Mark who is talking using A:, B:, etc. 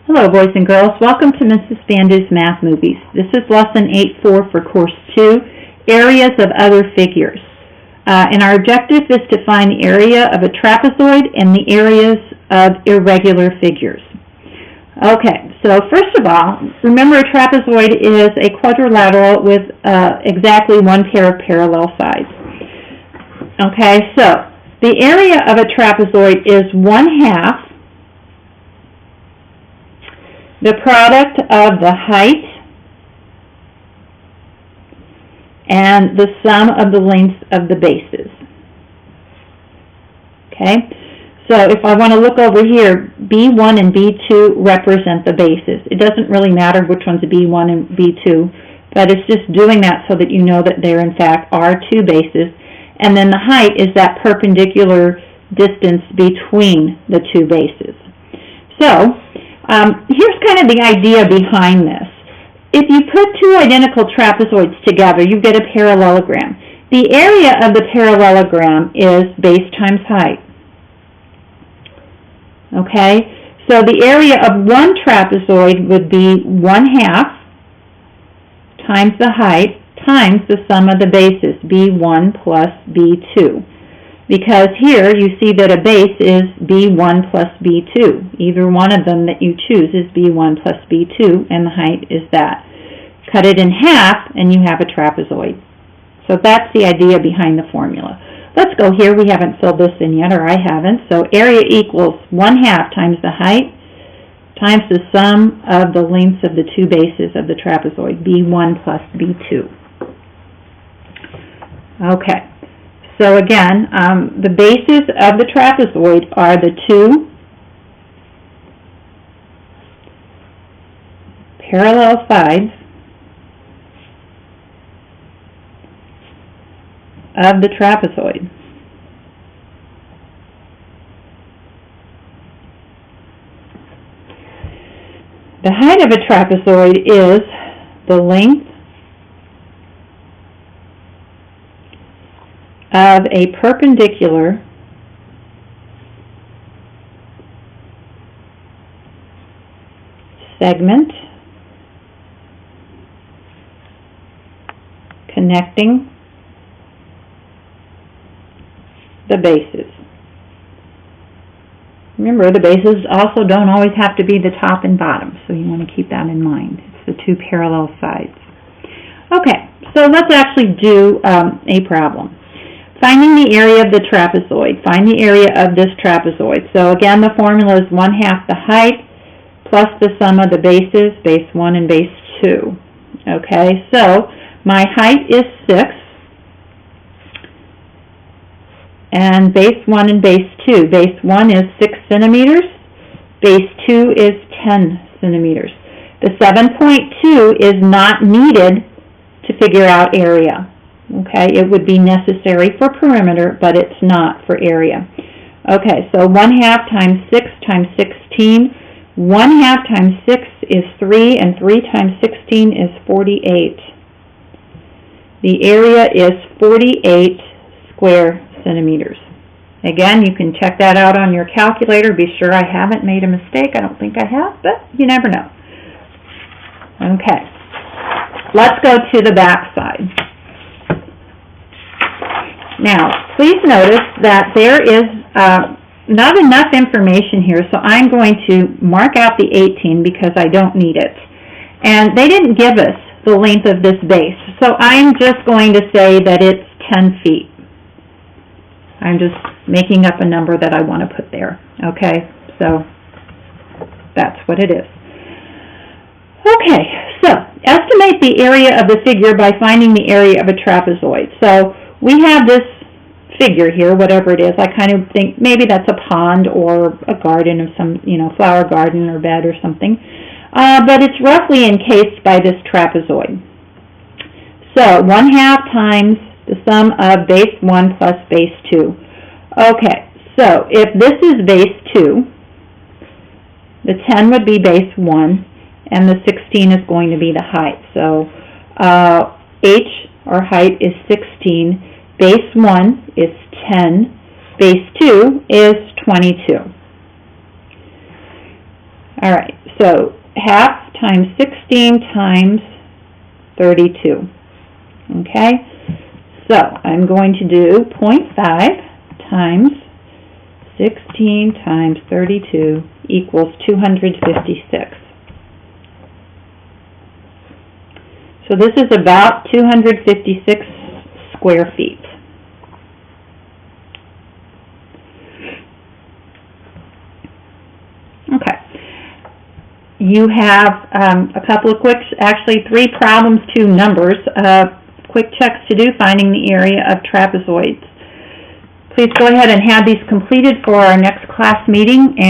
A: Hello, boys and girls. Welcome to Mrs. Bandu's Math Movies. This is Lesson 8-4 for Course 2, Areas of Other Figures. And our objective is to find the area of a trapezoid and the areas of irregular figures. Okay, so first of all, remember a trapezoid is a quadrilateral with exactly one pair of parallel sides. Okay, so the area of a trapezoid is 1/2 the product of the height and the sum of the lengths of the bases. Okay, so if I want to look over here, B1 and B2 represent the bases. It doesn't really matter which one's B1 and B2, but it's just doing that so that you know that there in fact are two bases, and then the height is that perpendicular distance between the two bases. So here's kind of the idea behind this. If you put two identical trapezoids together, you get a parallelogram. The area of the parallelogram is base times height. Okay, so the area of one trapezoid would be 1/2 times the height times the sum of the bases, B1 plus B2. Because here you see that a base is B1 plus B2. Either one of them that you choose is B1 plus B2, and the height is that. Cut it in half, and you have a trapezoid. So that's the idea behind the formula. Let's go here. We haven't filled this in yet, or I haven't. So area equals 1/2 times the height times the sum of the lengths of the two bases of the trapezoid, B1 plus B2. Okay. So again, the bases of the trapezoid are the two parallel sides of the trapezoid. The height of a trapezoid is the length of a perpendicular segment connecting the bases. Remember, the bases also don't always have to be the top and bottom, so you want to keep that in mind. It's the two parallel sides. Okay, so let's actually do a problem. Finding the area of the trapezoid. Find the area of this trapezoid. So again, the formula is 1/2 the height plus the sum of the bases, base 1 and base 2. Okay, so my height is 6, and base 1 and base 2. Base 1 is 6 centimeters, base 2 is 10 centimeters. The 7.2 is not needed to figure out area. Okay, it would be necessary for perimeter, but it's not for area. Okay, so 1/2 times 6 times 16. 1/2 times 6 is 3, and 3 times 16 is 48. The area is 48 square centimeters. Again, you can check that out on your calculator. Be sure I haven't made a mistake. I don't think I have, but you never know. Okay, let's go to the back side. Now, please notice that there is not enough information here, so I'm going to mark out the 18 because I don't need it. And they didn't give us the length of this base, so I'm just going to say that it's 10 feet. I'm just making up a number that I want to put there. Okay, so that's what it is. Okay, so estimate the area of the figure by finding the area of a trapezoid. So we have this figure here, whatever it is. I kind of think maybe that's a pond or a garden of some, flower garden or bed or something. But it's roughly encased by this trapezoid. So 1/2 times the sum of base 1 plus base 2. Okay, so if this is base 2, the 10 would be base 1, and the 16 is going to be the height. So h, or height, is 16. Base 1 is 10. Base 2 is 22. All right, so half times 16 times 32. Okay, so I'm going to do 0.5 times 16 times 32 equals 256. So this is about 256 square feet. Okay. You have a couple of actually 3 problems, 2 numbers, quick checks to do, finding the area of trapezoids. Please go ahead and have these completed for our next class meeting.